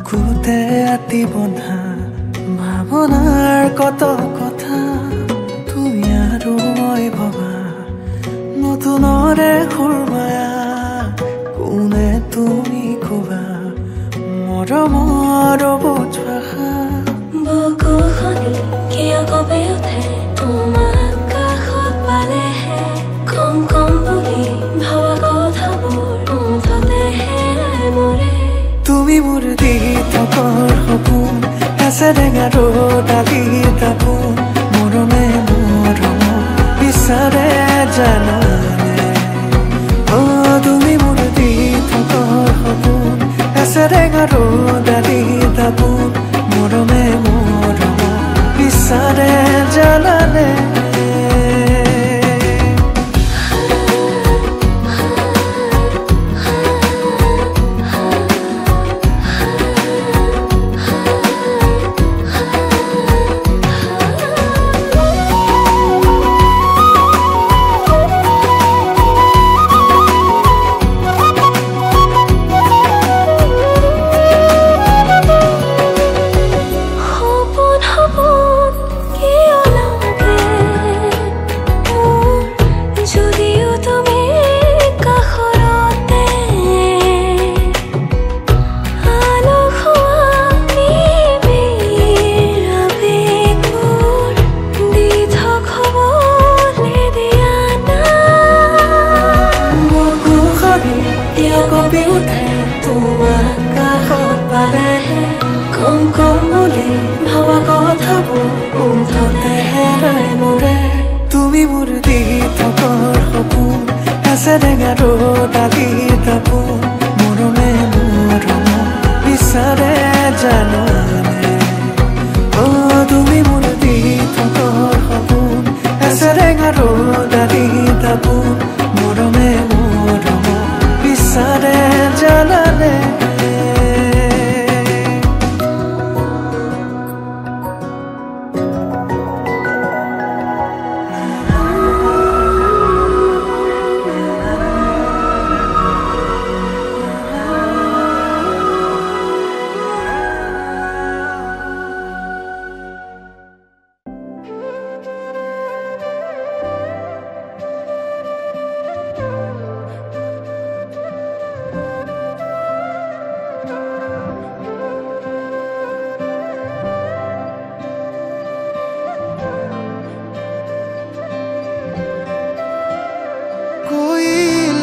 বুকুতে আতি বন্ধা ভাৱনাৰ কত কথা তুমি আৰু মই ভবা নতুনৰে সুৰমায়া কোনে তুমি কবা মৰমৰ বুজোৱা বুকুখনি কিয় কঁপি উঠে তোমাক কাষত পালেহে কম কম বুলি ভবা কথাবোৰ মুঠতেহে মৰে তুমি মোৰ দি থকৰ সপোন আছে টেঙাৰো ডালি তাপোন মৰমে মৰম বিচাৰে জানানে অ তুমি মোৰ দি থকৰ সপোন আছে টেঙাৰো ডালি তাপোন মৰমে মৰম বিচাৰে জানানে তুমি মোৰ দি থকৰ সপোন আছে টেঙাৰো ডালি তাপোন মৰমে মৰম বিচাৰে জানানে অ তুমি মোৰ দি থকৰ সপোন আছে টেঙাৰো ডালি তাপোন মৰমে মৰম বিচাৰে জানানে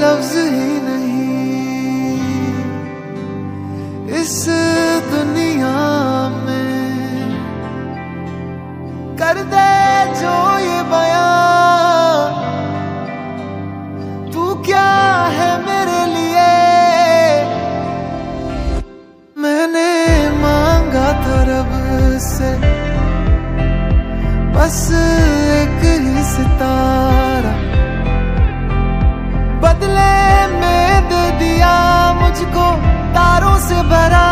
लफ्ज ही नहीं इस दुनिया में कर दे जो ये बयां तू क्या है मेरे लिए मैंने मांगा था रब से बस एक ही सितारा बदले में दे दिया मुझको तारों से भरा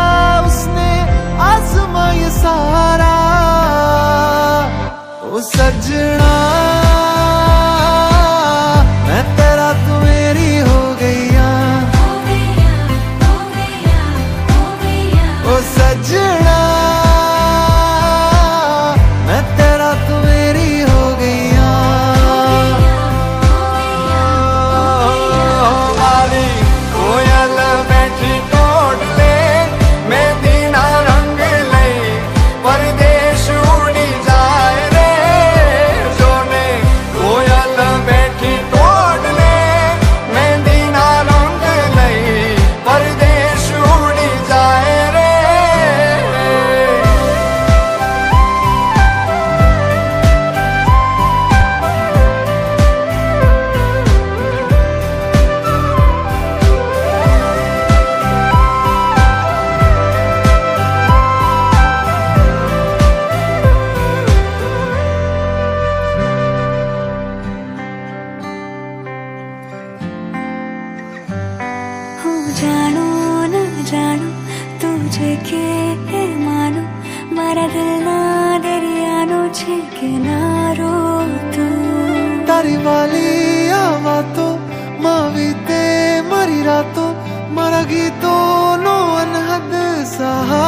उसने आसमां ये सारा ओ सजना मैं तेरा तू मेरी हो गईया ओ सजना मैं तेरा तू मेरी हो गईया जानो न जानो तुझे के मानो मारा दिल ना दरियानो छे के नारो तू तारी वाली आवातो मावीते मरी रातो मारा गीतो नो अनहद सहा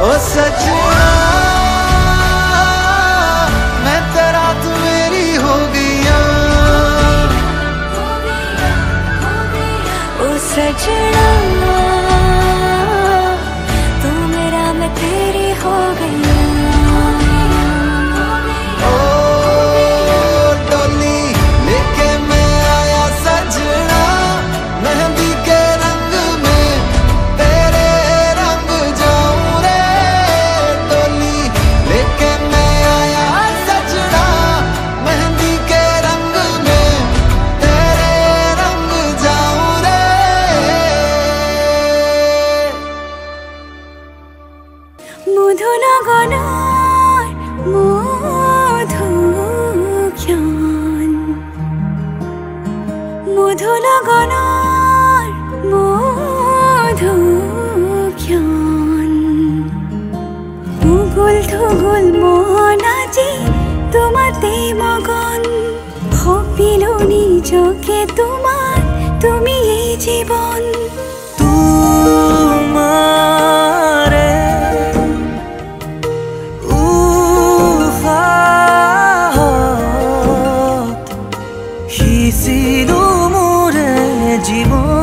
ओ सजना मैं तेरा तू मेरी हो गईया ओ सजना तू मेरा मैं तेरी हो गईया ধুগুল মন আজি তোমাতে মগন ভাবিলো নিজকে তোমার তুমি এই জীবন তোমারে উফাহত হিছিলো মোরে জীবন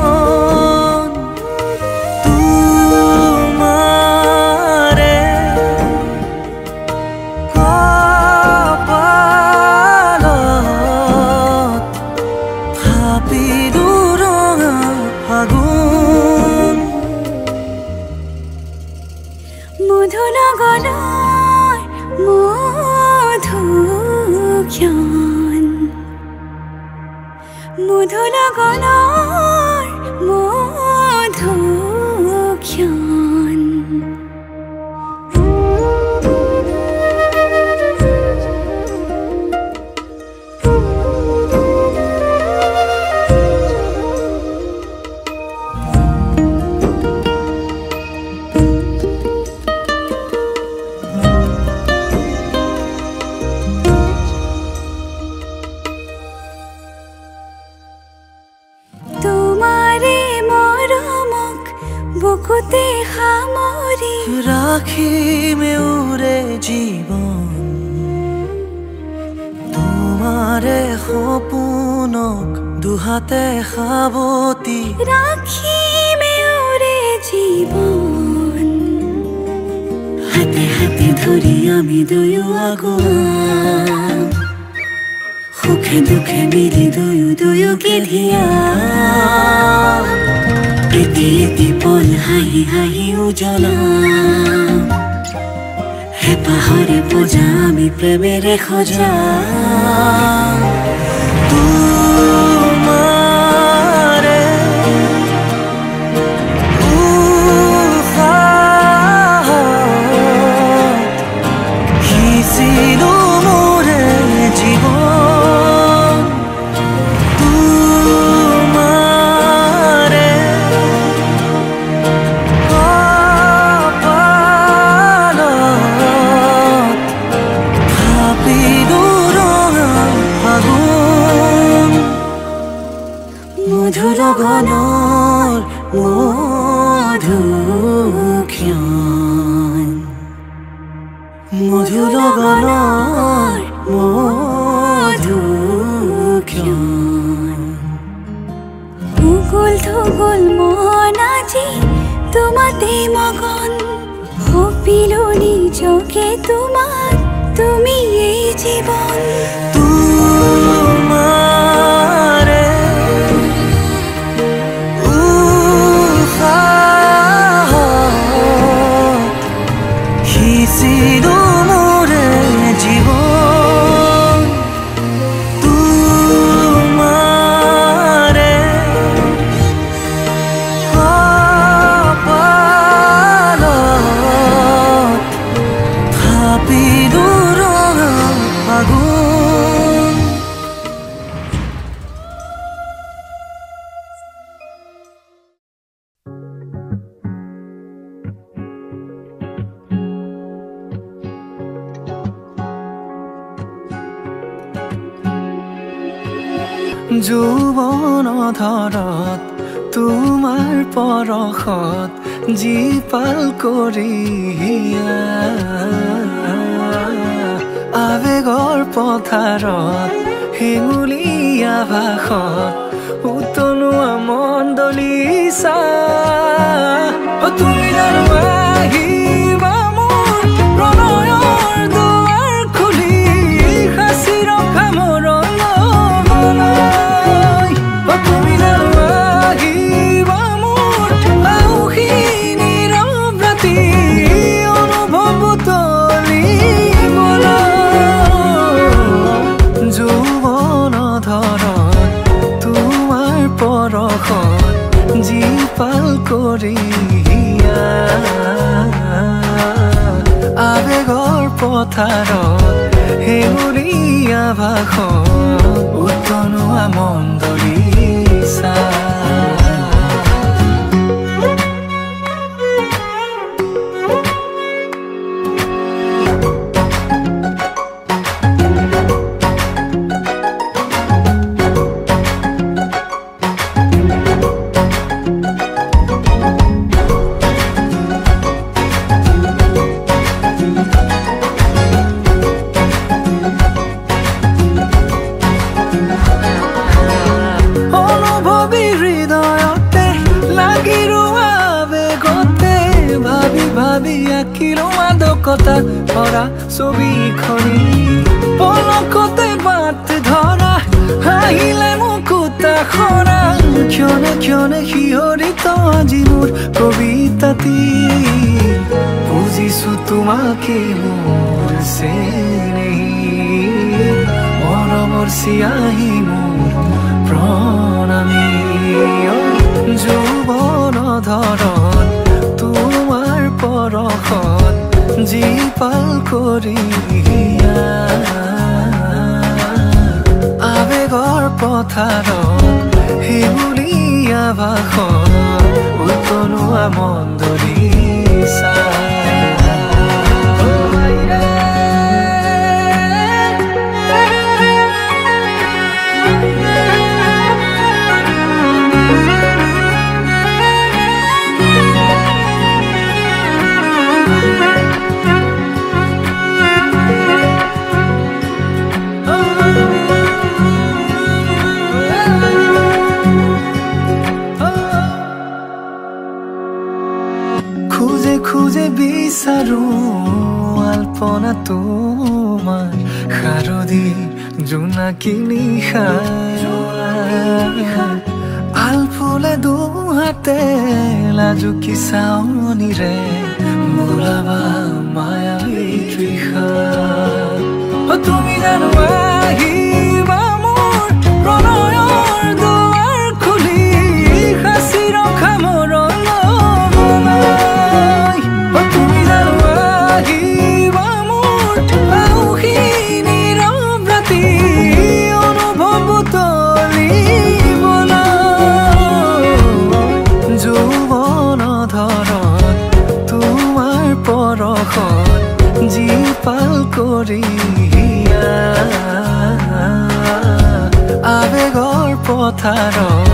রাখি মেউরে জীবন তোমারে সপোনক দুহাতে সাবতি রাখি মেউরে জীবন হাতে হাতে ধরি আমি দুয়ো আগুয়া সুখে দুখে মিলি দুয়ো দুয়োকে ধিয়া এটি এটি পল হাঁহি হাঁহি উজ্বলা হেঁপাহৰে পূজা আমি প্ৰেমেৰে সজা তোমাৰে উফাহত হিছিলো মোৰে জীবন মধুৰ গণৰ মধুক্ষণ মধুৰ গণৰ মধুক্ষণ মুকুল ধুগুল মন আজি তোমাতে মগন ভাবিলো নিজকে তোমাৰ তুমি এই জীবন হিছিলো মোৰে জীবন তোমাৰে কপালত থাপিলো ৰঙা ফাগুন যৌৱন ধাৰাত তোমাৰ পৰশত জীপাল কৰি আবেগৰ পথাৰত হেঙুলীয়া ভাষত উতলোৱা মন দলিছা তুমি জানো আহিবা মোৰ প্ৰণয়ৰ দুৱাৰ খুলি সাঁচি ৰখা মৰমলৈ তুমি জানো আহিবা মোৰ আউসী নীৰৱ ৰাতি অনুভৱ তুলিবলৈ যৌৱন ধৰত তোমাৰ পৰশত জীপাল কৰি আবেগৰ পথাৰত হেঙুলীয়া ভাষত উতলোৱা মন দলিছা কথা ভৰা ছবিখনি পলকতে বাট ধৰা হাহিলে মুকুতা খৰা ক্ষণে ক্ষণে শিহৰিত আজি মোৰ কবিতাটি বুজিছো তোমাকে মোৰ চেনেহি মৰমৰ চিয়াহী মোৰ প্ৰণামী যৌৱন ধৰণ তোমাৰ পৰশত জীপাল কৰি আবেগৰ পথাৰত হেঙুলীয়া ভাষত উতলোৱা মন দলিছা খুঁজে বিচাৰো আলপনা তোমাৰ শাৰদী জোনাকী নিশা আলফুলে দুহাতে লাজুকী চাৱনিৰে বোলাবা মায়াবী তৃষা তুমি জানো আহিবা মোৰ প্ৰণয়ৰ দুৱাৰ খুলি সাঁচি ৰখা মৰমলৈ তুমি জানো আহিবা মোৰ আউসী নীৰৱ ৰাতি অনুভৱ তুলিবলৈ যৌৱন ধৰত তোমাৰ পৰশত জীপাল কৰি আবেগৰ পথাৰত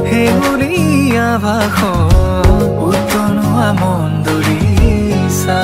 হেঙুলীয়া ভাষত উতলোৱা মন দলিছা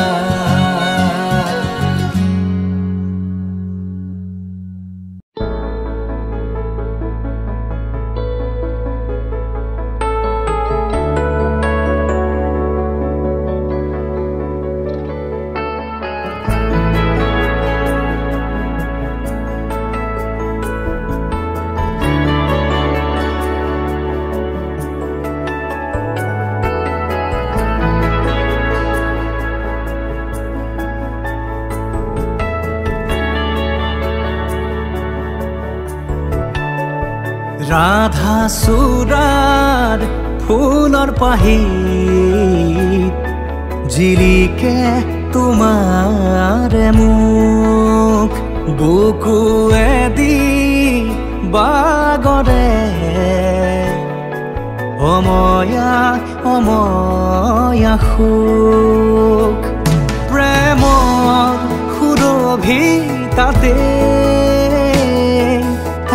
ৰাধা সুৰাৰ ফুলৰ পাহিত জিলিকে তোমাৰ মুখ বুকুৱেদি বাগৰে অময়া অময়া সুখ প্ৰেমৰ সুৰভি তাতে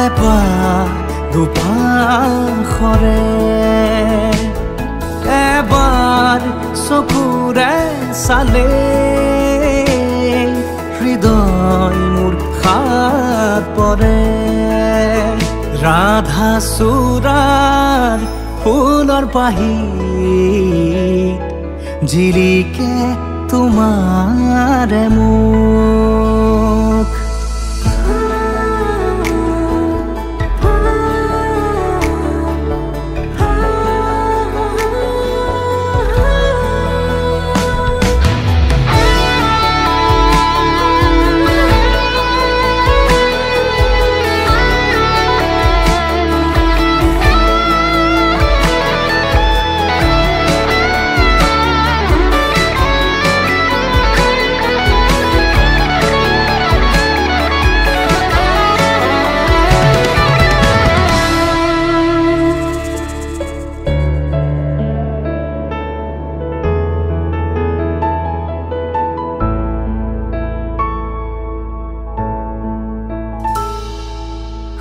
এপাহ দুপাশৰে এবাৰ চকুৰে চালে হৃদয় মোৰ হাত পৰে ৰাধা চূড়াৰ ফুলৰ পাহিত জিলিকে তোমাৰে মুখ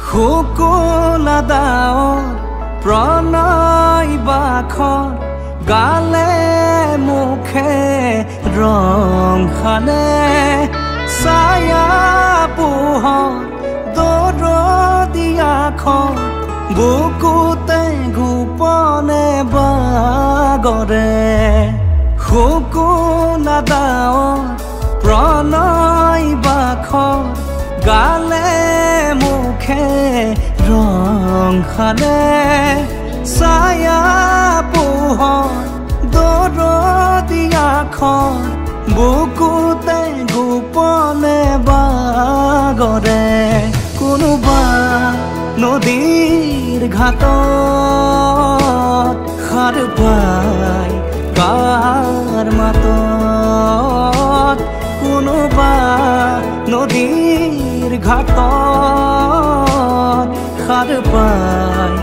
শুকুলা দাৱৰ প্ৰণয় বাখৰ গালে মুখে ৰং সানে ছায়া পোহৰ দৰদিয়াখন বুকুতে গোপনে বাগৰে শুকুলা দাৱৰ প্ৰণয় বাখৰ গালে মুখে ৰং সানে ছায়া পোহৰ দৰদিয়াখন বুকুতে গোপনে বাগৰে কোনোবা নদীৰ ঘাটত সাৰ পাই কাৰ মাতত কোনোবা নদীৰ ঘাটত সাৰ পাই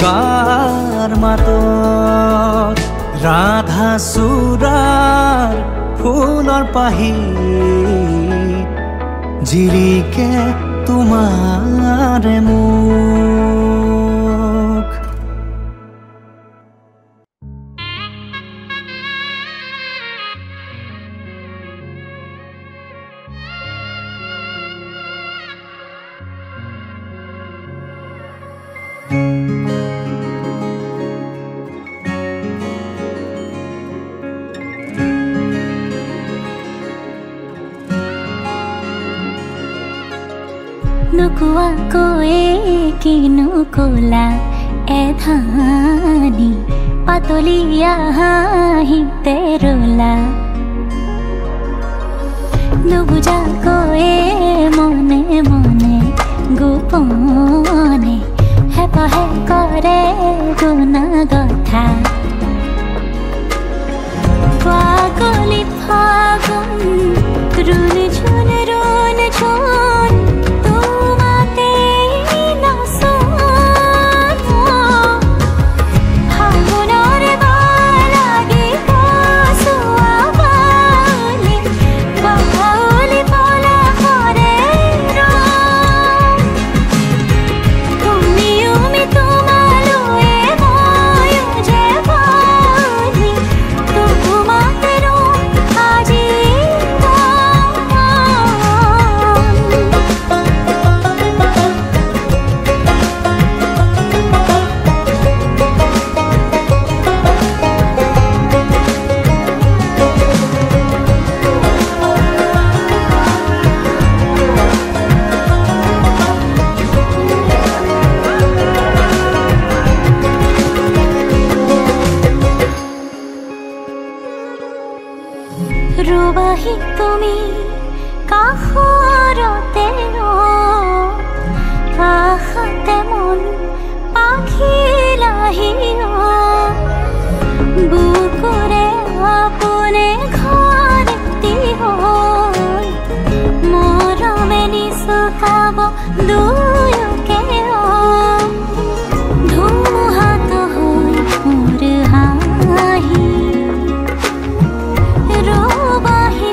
কাৰ মাতত ৰাধা চূড়াৰ ফুলৰ পাহিত জিলিকে তোমাৰে মুখ নোকোৱাকৈ কিনো কলা এধানি পাতলীয়া হাঁহিতে ৰলা নুবুজাকৈ মনে মনে গোপনে হেপাহে কৰে গুণা কথা পাগলি ফাগুন ৰুণ ঝুন তোমাতে নাচন ফাগুনৰ বালাগি কচুৱা বালি বাউলি পলাশৰে তুমি তোমালৈ ময়ো যে বালি তোমাতে আজি ৰুবাহি তুমি কাষৰতে কাষতে মন পাখিলাহি বুকুৰে আপোনে ঘৰতি হৈ মৰমে নিচুকাব দুয়োকে ধুমুহাত হৈ মোৰ হাঁহি ৰুবাহি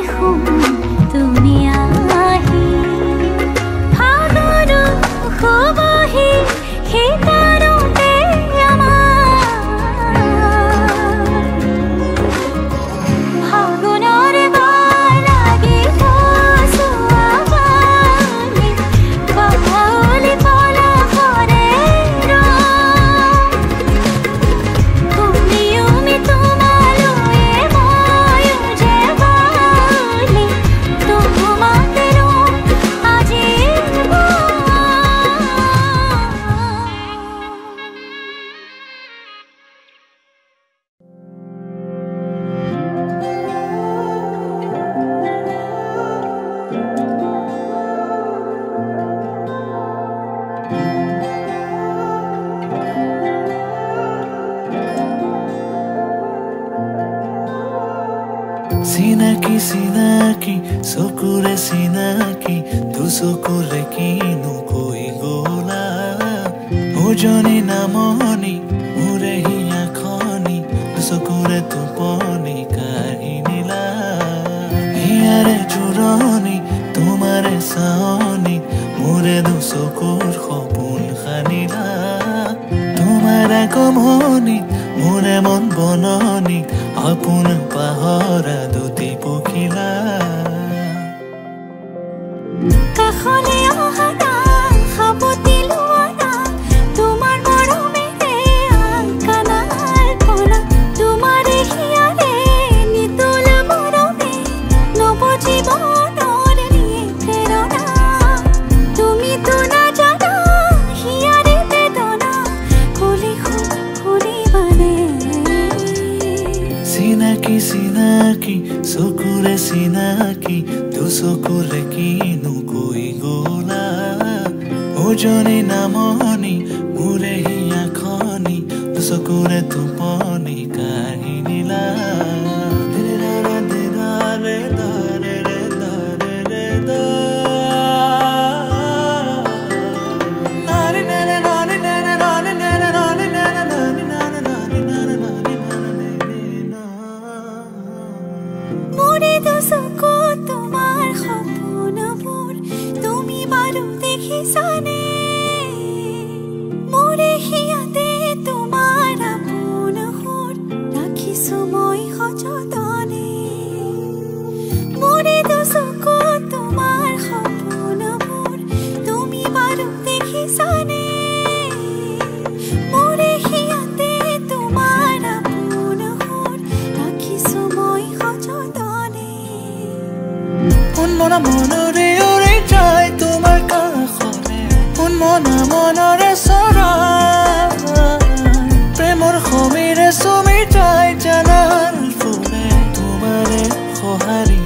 তুমি আহি ফাগুন শুবহি শীতল চিনাকি চিনাকি চকুৰে চিনাকি দুচকুৰে কিনো কৈ গলা উজনি নামনি মোৰে হিয়া খনি দুচকুৰে টোপনি কাঢ়ি নিলা হিয়াৰে জোৰণি তোমাৰে চাৱনি মোৰে দুচকুৰ সপোন খানিলা তোমাৰ আগমনি মোৰে মন বননি আপোন পাহৰা দুটি পখিলা কাষলে অহা না সাবতি লোৱা না তোমাৰ মৰমেৰে কানাৰ পৰা তোমাৰ হিয়াৰে নিতুল মৰমে নৱ জীৱনৰ নিয়ে প্ৰেৰণা তুমিতো নাজানা হিয়াৰে বেদনা কলি শুনিবানে চিনাকি চিনাকি চকুৰে চিনাকি দুচকুৰে কিনো কৈ গলা উজনি নামনি মোৰে হিয়া খনি দুচকুৰে টোপনি কাঢ়ি নিলা মোৰে দুচকু তোমাৰ সপোনবোৰ তুমি বাৰু দেখিছানে মোৰে হিয়াতে তোমাৰ আপোন সুৰ ৰাখিছো মই সযতনে মোৰে দুচকু তোমাৰ সপোনবোৰ তুমি বাৰু দেখিছানে মোৰে হিয়াতে তোমাৰ আপোন সুৰ ৰাখিছো মই সযতনে উন্মনা মনৰে উৰি যায় তোমাৰ কাষলে উন্মনা মনৰে চৰাই প্ৰেমৰ সমীৰে চুমি যায় জানাৰ ফুলে তোমাৰে সঁহাৰি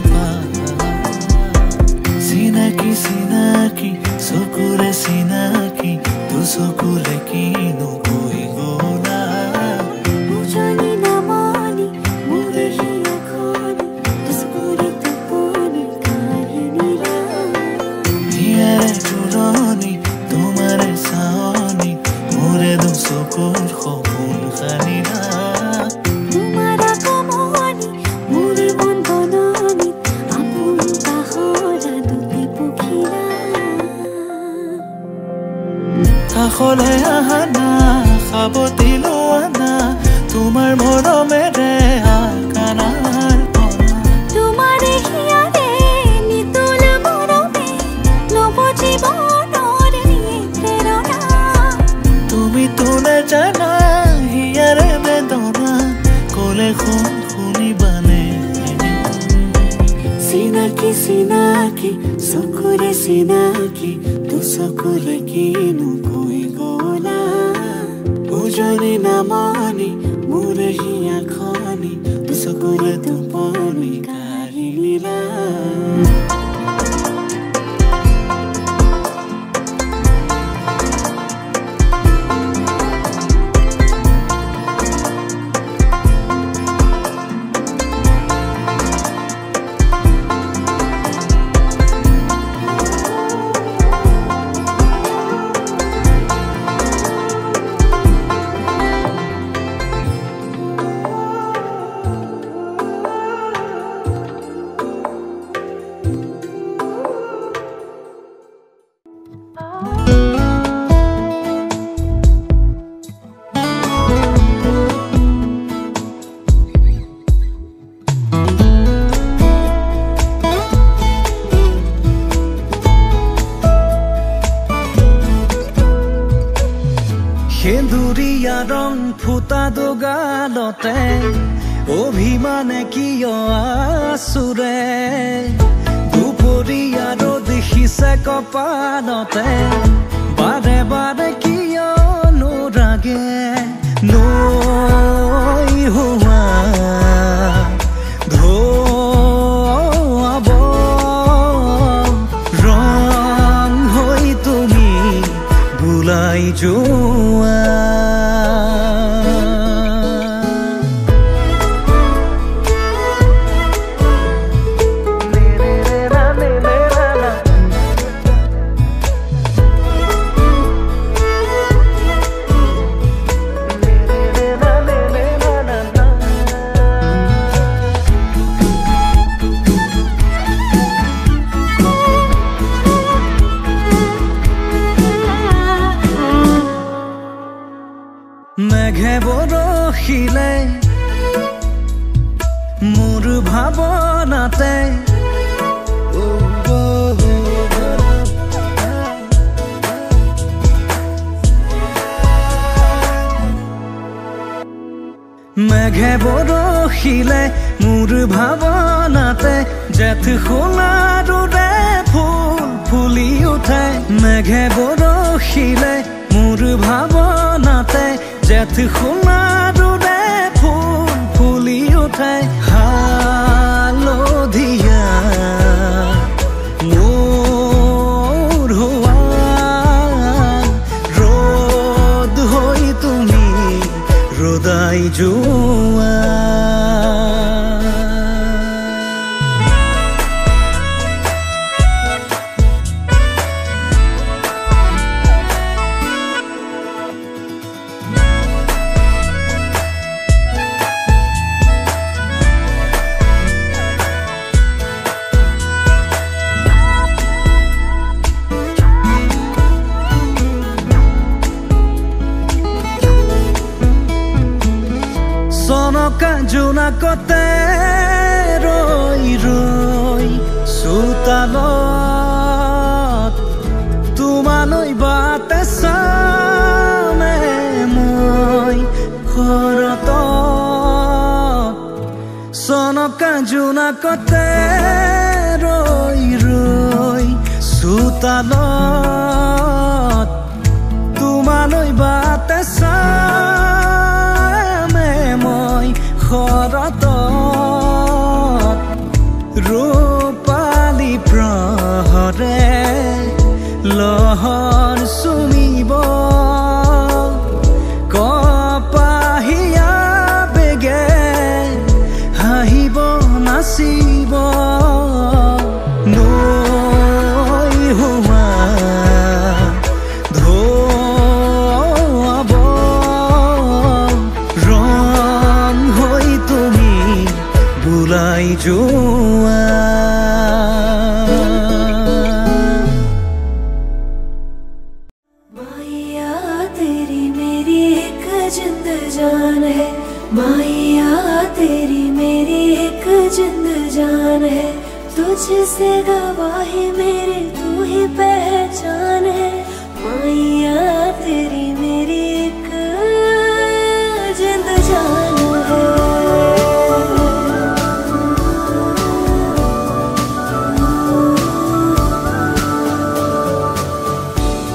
চিনাকি চিনাকি চকুৰে চিনাকি দুচকুৰে কিনো কৈ গলা উজনি নামনি মোৰে হিয়া খনি দুচকুৰে টোপনি কাঢ়ি নিলা হিয়াৰে জোৰণি তোমাৰে চাৱনি মোৰে দুচকুৰ সপোন খানিলা তোমাৰ আগমনি মোৰে মন বননি আপোন পাহৰা দুটি পখিলা কাষলে আহা না সাবতি লোৱা না তোমাৰ মৰমেৰে কানাৰ পৰা তোমাৰ হিয়াৰে নিতুল মৰমে নৱ জীৱনৰ নিয়ে প্ৰেৰণা তুমিতো নাজানা হিয়াৰে বেদনা কলে শুনিবানে চিনাকি চিনাকি চকুৰে চিনাকি দুচকুৰে কিনো কৈ গলা উজনি নামনি মোৰে হিয়া খনি দুচকুৰে টোপনি কাঢ়ি নিলা সেন্দুৰীয়া ৰং ফুটা দুগালতে অভিমানে কিয় আচুৰে দুপৰীয়া ৰ'দ সিঁচে কপালতে বাৰে বাৰে কিয় নোৰাগে নৈ হোৱা ধোৱাব ৰং হৈ তুমি বুলাই যোৱা ভাৱনাতে মেঘে বৰষিলে মোৰ ভাৱনাতে জেঠ সোণাৰুৰে ফুল ফুলি উঠে মেঘে বৰষিলে মোৰ ভাৱনাতে জেঠ সোণাৰুৰে ফুল ফুলি উঠে হালধীয়া মোৰ হোৱা ৰ'দ হৈ তুমি ৰদাই যোৱা জোনাকতে ৰৈ ৰৈ চোতালত তোমালৈ বাটে চামে মই ঘৰত চনকা জোনাকতে ৰৈ ৰৈ চোতালত তোমালৈ বাটে চামে মই ঘৰত ৰূপালী প্ৰহৰে লহৰ চুমিব কপাহীয়া বেগে হাঁহিব নাচিব নৈ হোৱা ধোৱাব ৰং হৈ তুমি বুলাই যোৱা माया तेरी मेरी एक जिंद जान है माया तेरी मेरी एक जिंद जान है तुझसे गवाही मेरी तू ही पहचान है माया तेरी मेरी एक जिंद जान है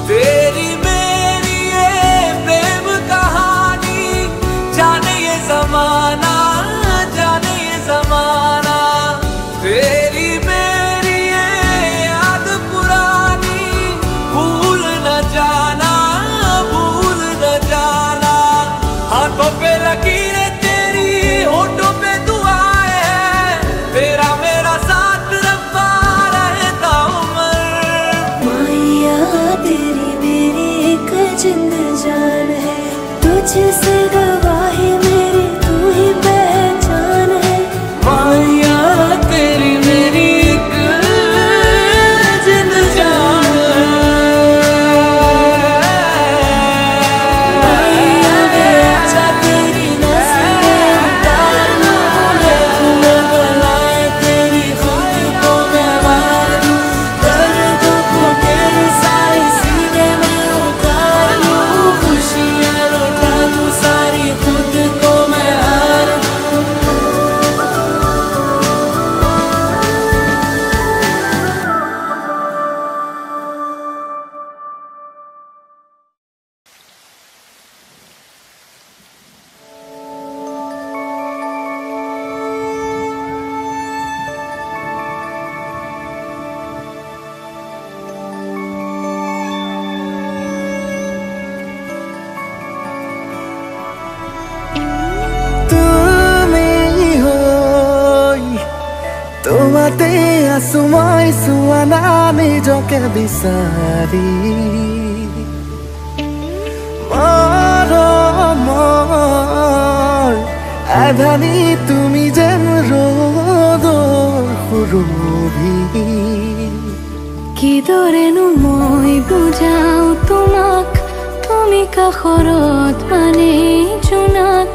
तेरी मेरी ये प्रेम कहानी जाने ये जमाना तेरी मेरी ये याद पुरानी भूल न जाना हाथों पे लकीरें तेरी होठों पे दुआएं हैं तेरा मेरा साथ रब्बा रहता उम्र माया तेरी मेरी एक जिंद जान है तुझसे गवाही मेरी तू ही पहचान है माया तेरी मेरी एक जिंद जान माया अच्छा तेरी नज़रें उतार लूं मैं बुलाए तेरी खुद को मैं वार लूं दर्दों को तेरे सारे सीने में उतार लूं खुशियाँ लौटा दूं सारी खुद को मैं हार दूं তোমাতে আছো মই চোৱা না নিজকে বিচাৰি মৰমৰ আধানি তুমি যেন ৰ'দৰ সুৰভি কিদৰেনো মই বুজাও তোমাক তুমি কাষৰত মানে জোনাক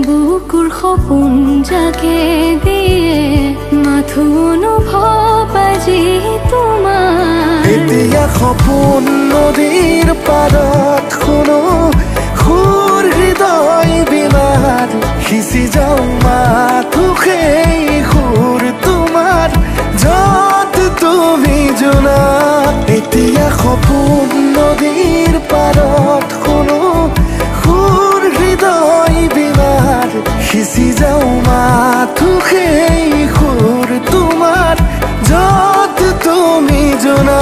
বুকুৰ সপোন জাগে দিয়ে কিছু অনুভৱ আজি তোমাৰ এতিয়া সপোন নদীৰ পাৰত শুনো সুৰ হৃদয় বিমাৰ সিঁচি যাওঁ মাথো সেই সুৰ তোমাৰ য'ত তুমি জোনা এতিয়া সপোন নদীৰ পাৰত শুনো সুৰ হৃদয় বিমাৰ সিঁচি যাওঁ মাথো সেই সুৰ তোমাৰ য'ত তুমি জোনা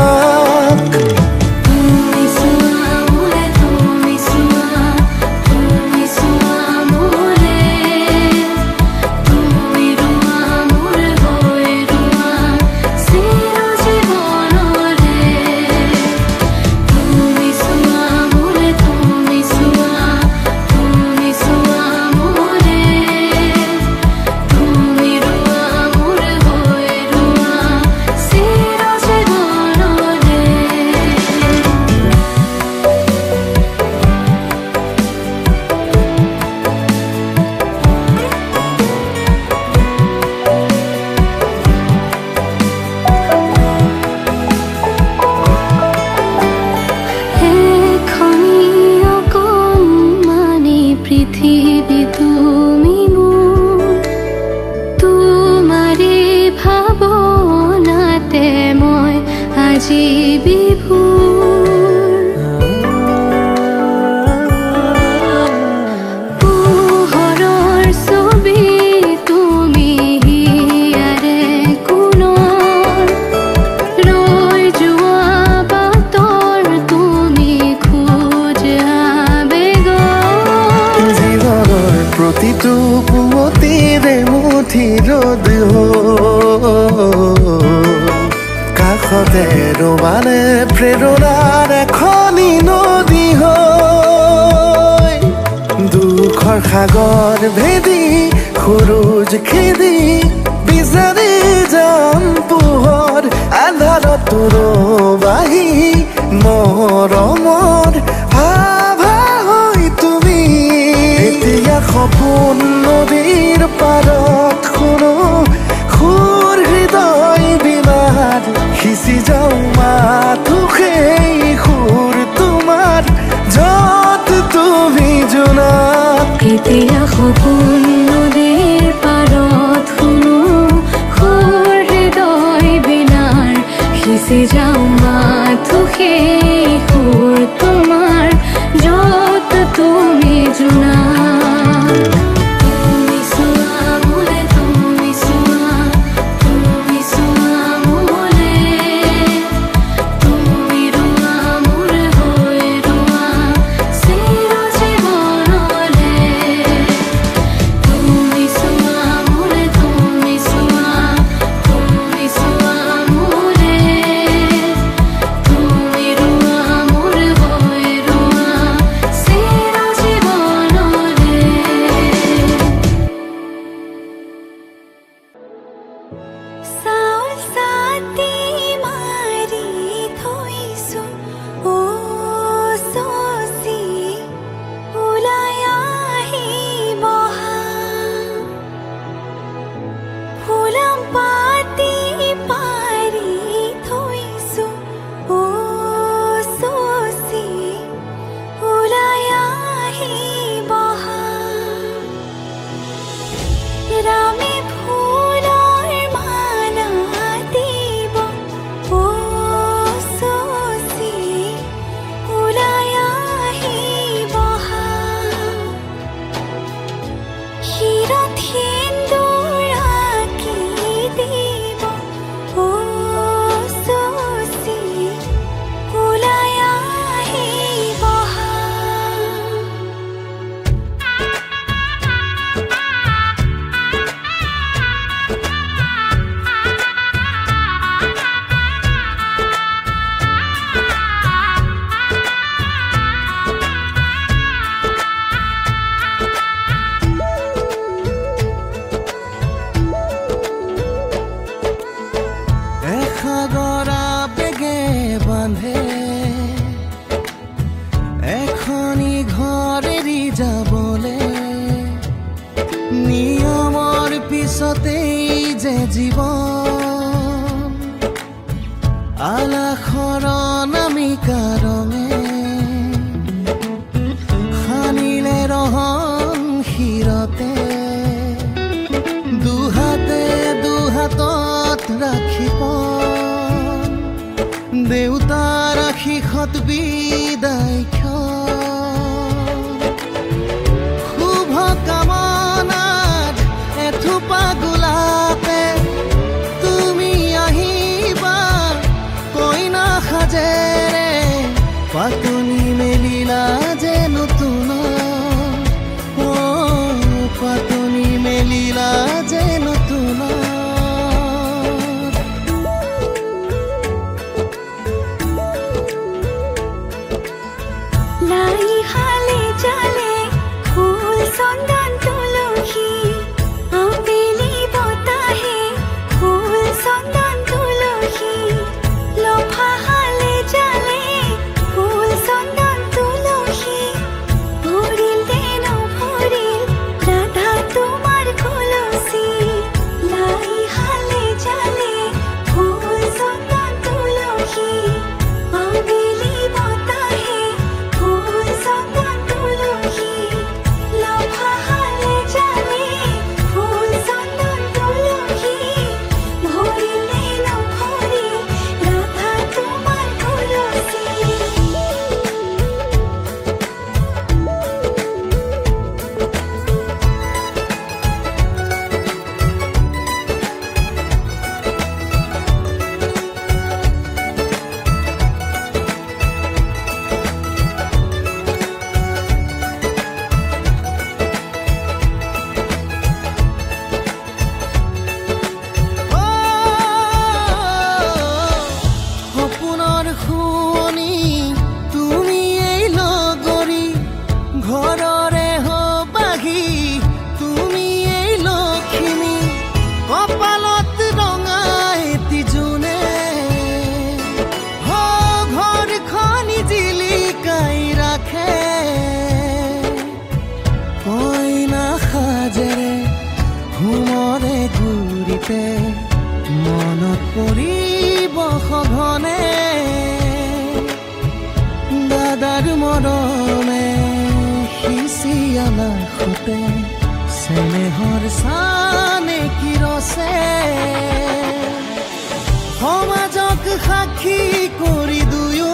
কাষতে ৰবানে প্ৰেৰণাৰ এখনি নদী হৈ দুখৰ সাগৰ ভেদি সুৰুজ খেদি বিচাৰি যাম পোহৰ আন্ধাৰত ৰবাহি মৰমৰ আভা হৈ তুমি এতিয়া সপোন নদীৰ পাৰত শুনো সুৰ হৃদয় বিমাৰ সিঁচি যাওঁ মাথো সেই সুৰ তোমাৰ য'ত তুমি জোনা এতিয়া সপোন নদীৰ পাৰত শুনো সুৰ হৃদয় বিনাৰ সিঁচি যাওঁ মাথো সেই সুৰ তোমাৰ য'ত তুমি জোনা পিছতেই যে জীৱন আলাসৰ নামিকা ৰঙে সানিলে ৰহন শিৰতে দুহাতে দুহাতত ৰাখিব দেউতাৰ আশীষত বিদায় শুভ কামনাত এথোপা গোলাপে তুমি আহিবা কইনা সাজেৰে পাতনি মেলিলা যে নতুন পাতনি মেলিলা যে নতুন লাই হালে জালে ফুল চন্দন তুলসী আবেলি বতাহে ফুল চন্দন তুলসী লফা হালে জালে ফুল চন্দন তুলসী ভরিল দেন ভরিল রাধা তোমার কলসী লাই হালে জালে ফুল চন্দন তুলসী আবেলি বতাহে ফুল চন্দন তুলসী লফা হালে জালে ফুল চন্দন তুলসী ভরিল দেন ভরিল রাধা তোমার কলসী সপোনৰ শুৱনি তুমি এই লগৰী ঘৰৰে হবাহি তুমি এই লখিমী কপালত ৰঙা এটি জোনে ঘৰখনি জিলিকাই ৰাখে কইনা সাজেৰে ঘুমৰে ঘূৰিতে মনত পৰিব সঘনে দাদাৰ মৰমে সিঁচি আলাসতে চেনেহৰ চানে কিৰছে সমাজক সাক্ষী কৰি দুয়ো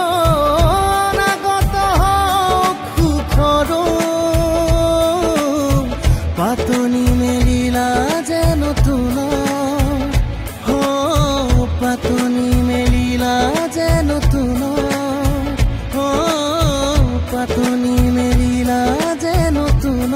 অনাগত হওক সুখৰো পাতনি মেলিলা যে নতুন পাতনি মেলিলা যে নতুন পাতনি মেলিলা যে নতুন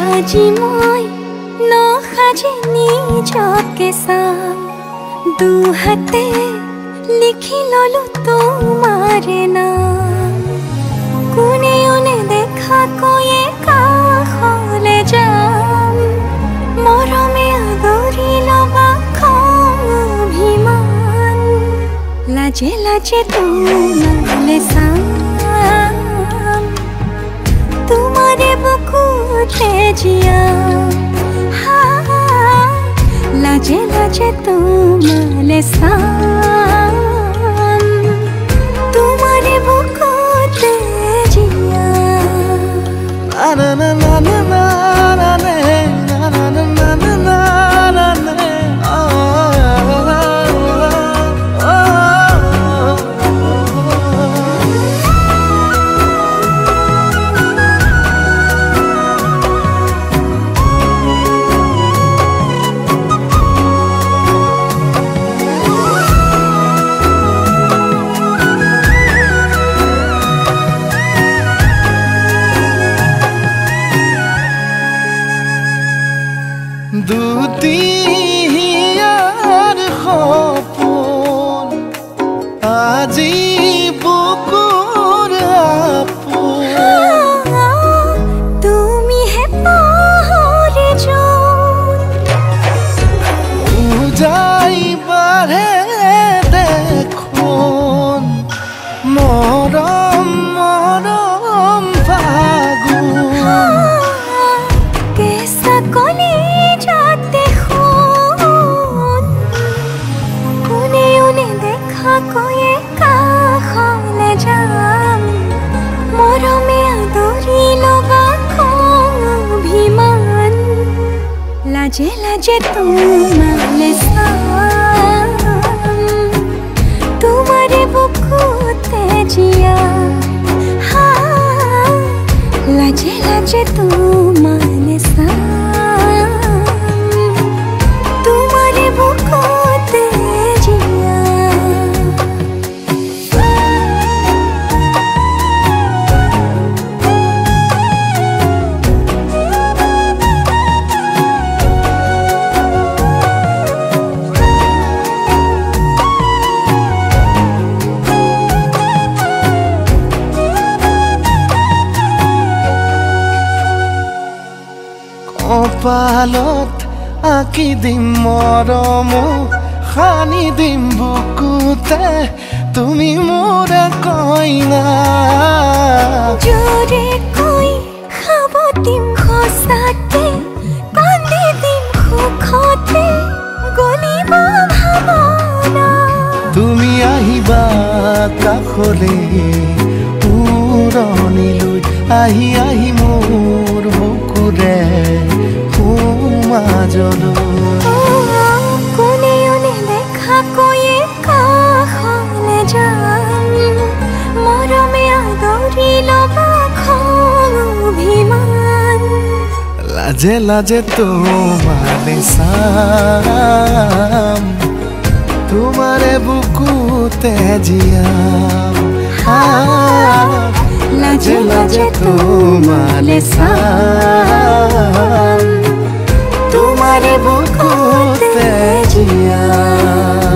আজি মই নসাজি নিজকে চাম দুহাতে লিখি ললো তোমাৰে নাম কোনেও নেদেখা কৈয়ে কাষলে যাম মৰমে আদৰি লবা খং অভিমান লাজে লাজে তোমালে চাম তোমাৰে বুকুতে জিয়া লাজে লাজে তোমালে চাম তোমাৰে বুকুতে জিয়া na na na na na na na na na na na na যদি হিয়ার সপোন আজি বুকুৰ আপোন তুমি হে পাহৰে যোন উজাই বাঢ়ে দেখোন মৰম মৰম ফাগুন কেঁচা কলিজাতে সোণ কোনেও নেদেখাকৈয়ে কাষলে যাম মৰমে আদৰি ল'বা অভিমান লাজে লাজে তোমালে চাম তোমাৰে বুকুতে জিয়া লাজে লাজে তোমালে চাম তোমাৰে বুকুতে জিয়া কপালত আঁকি দিম মৰম সানি দিম বুকুতে তুমি মোৰ কইনা জোৰে কৈ খাব দিম সঁচাতে কান্দি দিম সুখতে গলিব ভাৱনা তুমি আহিবা কাষলে উৰণিলৈ আহি আহি মোৰ বুকুৰে সোমাজলৈ কোনেও নেদেখাকৈয়ে কাষলে যাম মৰমে আদৰি ল'বা অভিমান লাজে লাজে তোমালে চাম তোমাৰে বুকুতে জিয়াম লাজে লাজে তোমালে চাম তোমাৰে বুকুতে জিয়াম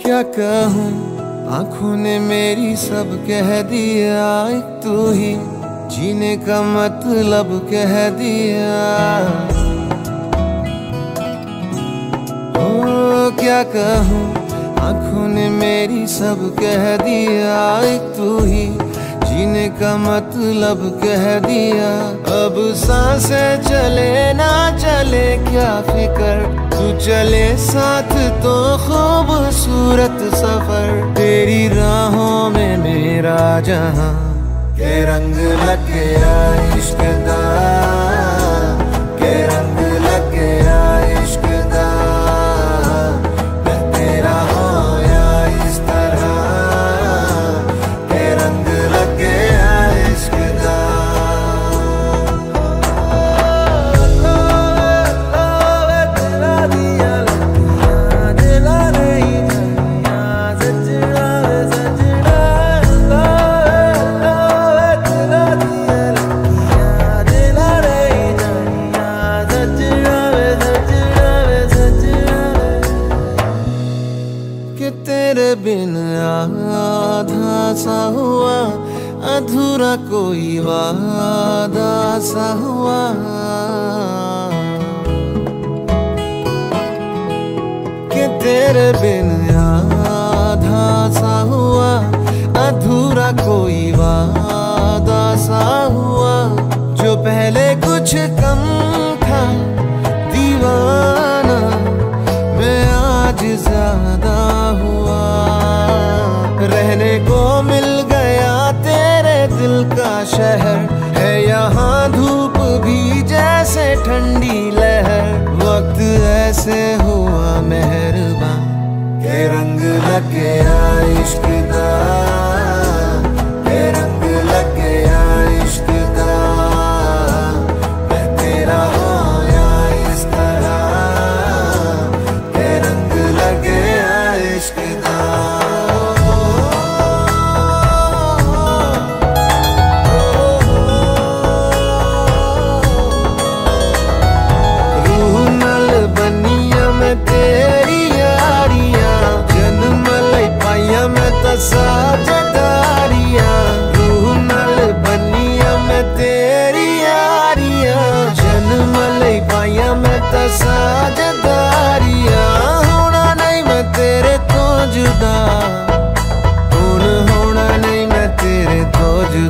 क्या कहूँ आँखों ने मेरी सब कह दिया एक तू ही जीने का मतलब कह दिया ओ क्या कहूँ आँखों ने मेरी सब कह दिया एक तू ही जीने का मतलब कह दिया अब सांसें चले ना चले क्या फिकर तू चले साथ तो खूबसूरत सफर तेरी राहों में मेरा जहां के रंग लग गया इश्क दा के रंग लग गया इश्क दा मैं तेरा होया इस तरह के रंग लग गया इश्क दा बिन आधा सा हुआ अधूरा कोई वादा सा हुआ कि तेरे बिन आधा सा हुआ अधूरा कोई वादा सा हुआ जो पहले कुछ कम था दीवाना मैं आज ज्यादा हुआ रहने को मिल गया तेरे दिल का शहर है यहाँ धूप भी जैसे ठंडी लहर वक्त ऐसे हुआ मेहरबान के रंग लग गया इश्क दा के रंग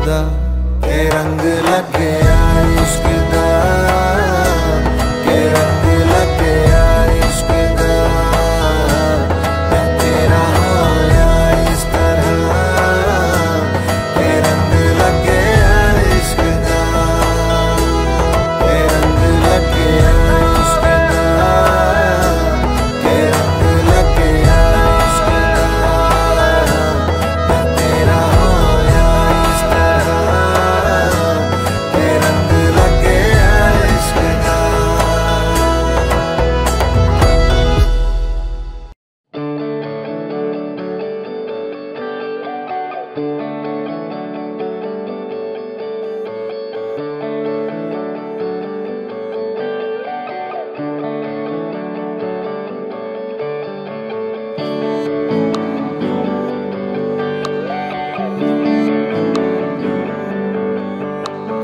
दा के रंग लग गया इश्क दा के रंग लग गया इश्क दा मैं तेरा होया इस तरह के रंग लग गया इश्क दा के रंग लग गया इश्क दा के रंग लग गया इश्क दा मैं तेरा होया इस तरह के रंग लग गया इश्क दा।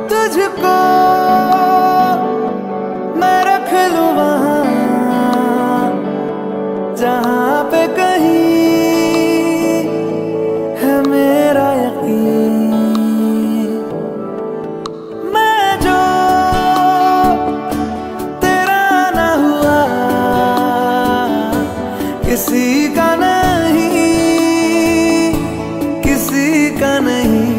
तुझको मैं रख लूं वहां जहां पे कहीं है मेरा यकीन। मैं जो तेरा ना हुआ किसी का नहीं किसी का नहीं।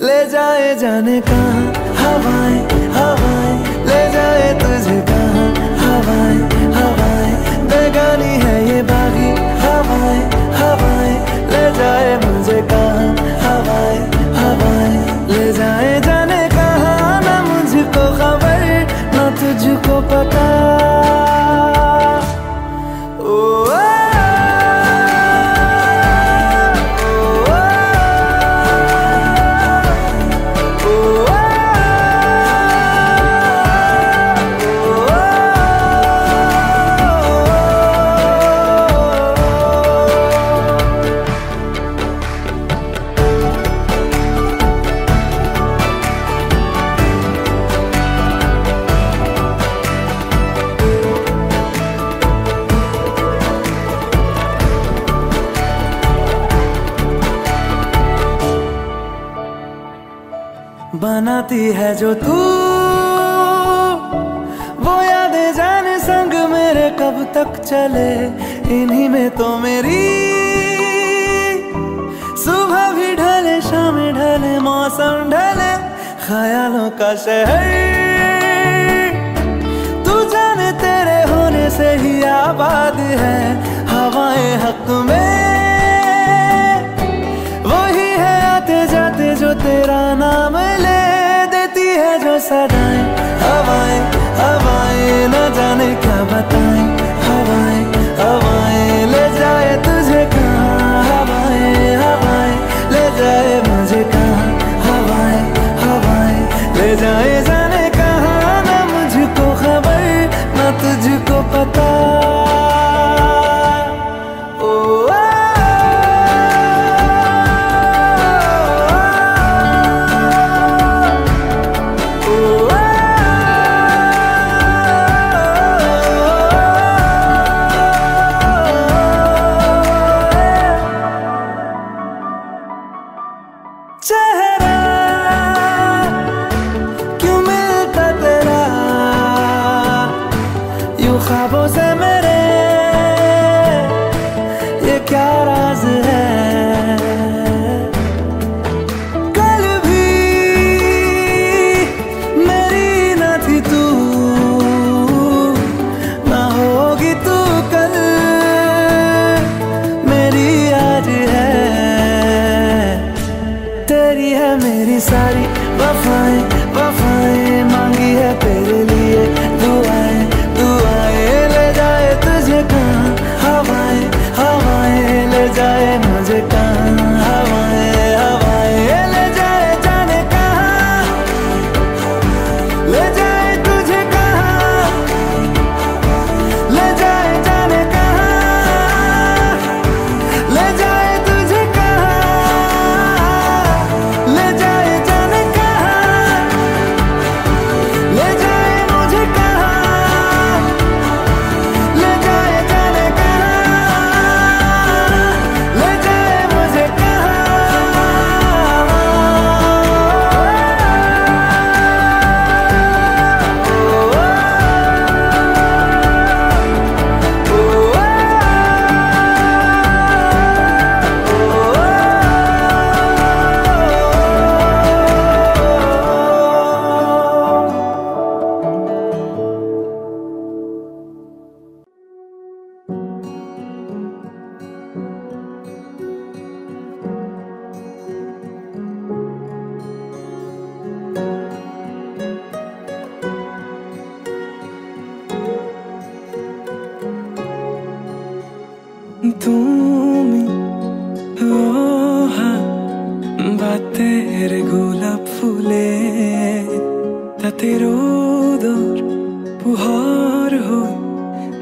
ले जाए जाने कहाँ हवाएं हवाएं ले जाए तुझे कहाँ हवाएं हवाएं बेगानी है ये बागी हवाएं हवाएं ले जाए मुझे कहाँ हवाएं हवाएं ले जाए जाने कहाँ ना मुझको खबर ना तुझको पता। ओ बनाती है जो तू वो यादें जाने संग मेरे कब तक चले। इन्हीं में तो मेरी सुबह भी ढले शाम ढले मौसम ढले ख्यालों का शहर तू जाने तेरे होने से ही आबाद है। हवाएं हक में वही है आते जाते जो तेरा नाम ले देती है जो सदाएं हवाएं हवाएं न जाने क्या बताएं हवाएं हवाएं ले जाए तुझे कहाँ हवाएं हवाएं ले जाए मुझे कहाँ हवाएं हवाएं ले जाए जाने कहाँ ना मुझको खबर ना तुझको पता। ओ चेहरा क्यों मिलता तेरा यूं ख्वाबों से मेरे ये क्या राज है। कल भी मेरी ना थी तू ना होगी तू कल मेरी आज है। तेरी है मेरी सारी वफाएं वफाएं मांगी है तेरे लिए दुआएं दुआएं ले जाए तुझे कहाँ हवाएं हवाएं ले जाए मुझे कहाँ हवाएं हवाएं ले जाए जाने कहाँ ले जाए तुझे कहाँ ले जाए जाने कहाँ ले जाए तुझे कहाँ ले जाए जाने कहाँ ले বাতের গোলাপ ফুলে তাতে রোদর পোহৰ হৈ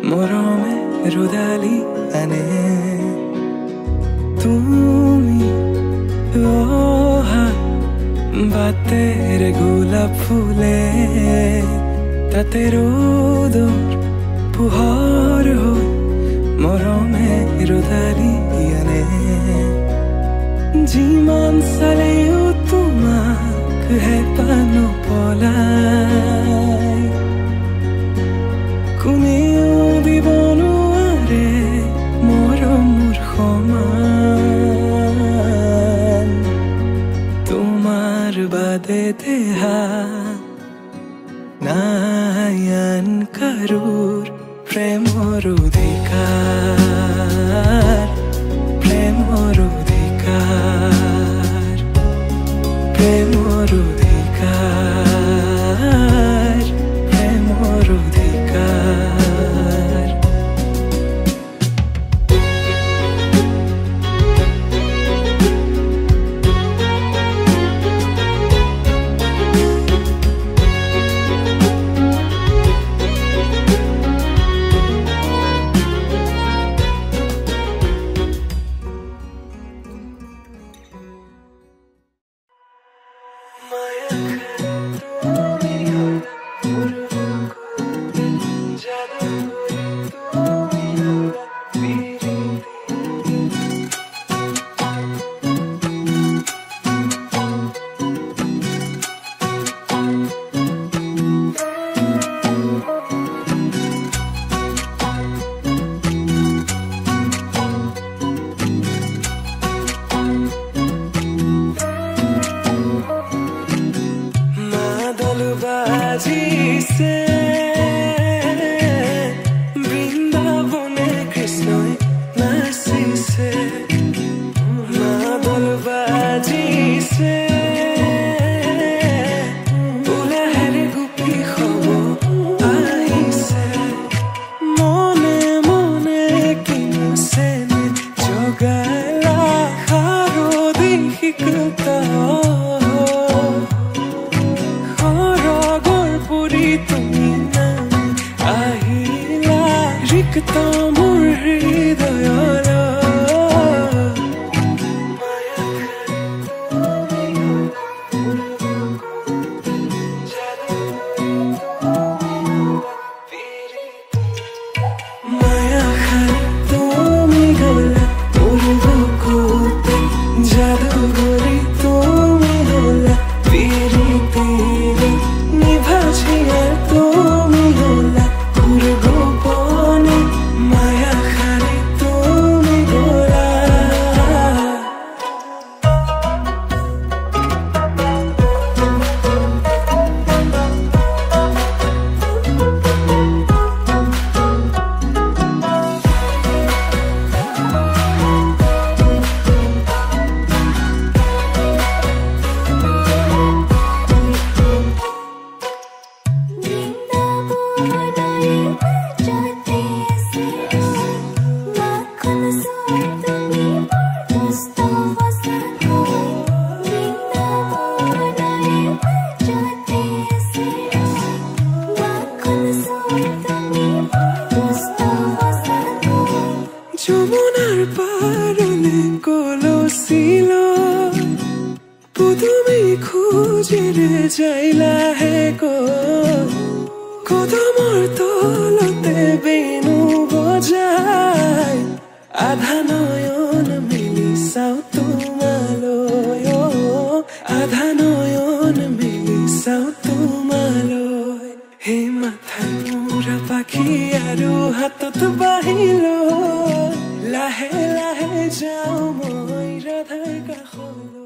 মৰমে ৰুদালি আনে তুমি অহা বাতেৰ গোলাপ ফুলে তাতে ৰ'দৰ পোহৰ হৈ মৰমে ৰুদালি আনে যিমান চালেও তোমাক হেঁপাহ নপলাই কোনেও দিব নোৱাৰে মৰমৰ সমান তোমাৰ বাদে দেহা নাই আন কাৰোৰ প্ৰেমৰ অধিকাৰ প্ৰেমৰ অধিকাৰ প্ৰেমৰ অধিকাৰ প্ৰেমৰ অধিকাৰ বাজিছে বৃন্দাবনে কৃষ্ণই নাচিছে মাদল বাজিছে উলাহেৰে গোপী হব আহিছে মনে মনে কিনছে জগালা শাৰদী শিকতা তুমি আহিলা ৰিক্ত মোৰ হৃদয়ৰ মায়া খাই তুমি গলা মোৰ বুকুতে যাদুগৰী তুমি হলা পিৰিতিৰে নিভাজিয়া তুমি হলা পুৰ গোপনে মায়া খালি তুমি গলা যমুনাৰ পাৰলে কলসিল পুদুমি খুঁজেৰে যাইলা হে কদমৰ তলতে বেনু বজাই আধা নয়ন মেলি চাও তোমালৈ আধা নয়ন মেলি চাও তোমালৈ হে মাথাই মূৰা পাখি আৰু হাতত বাহিল লাহে লাহে যাওঁ মই ৰাধাৰ কাষলৈ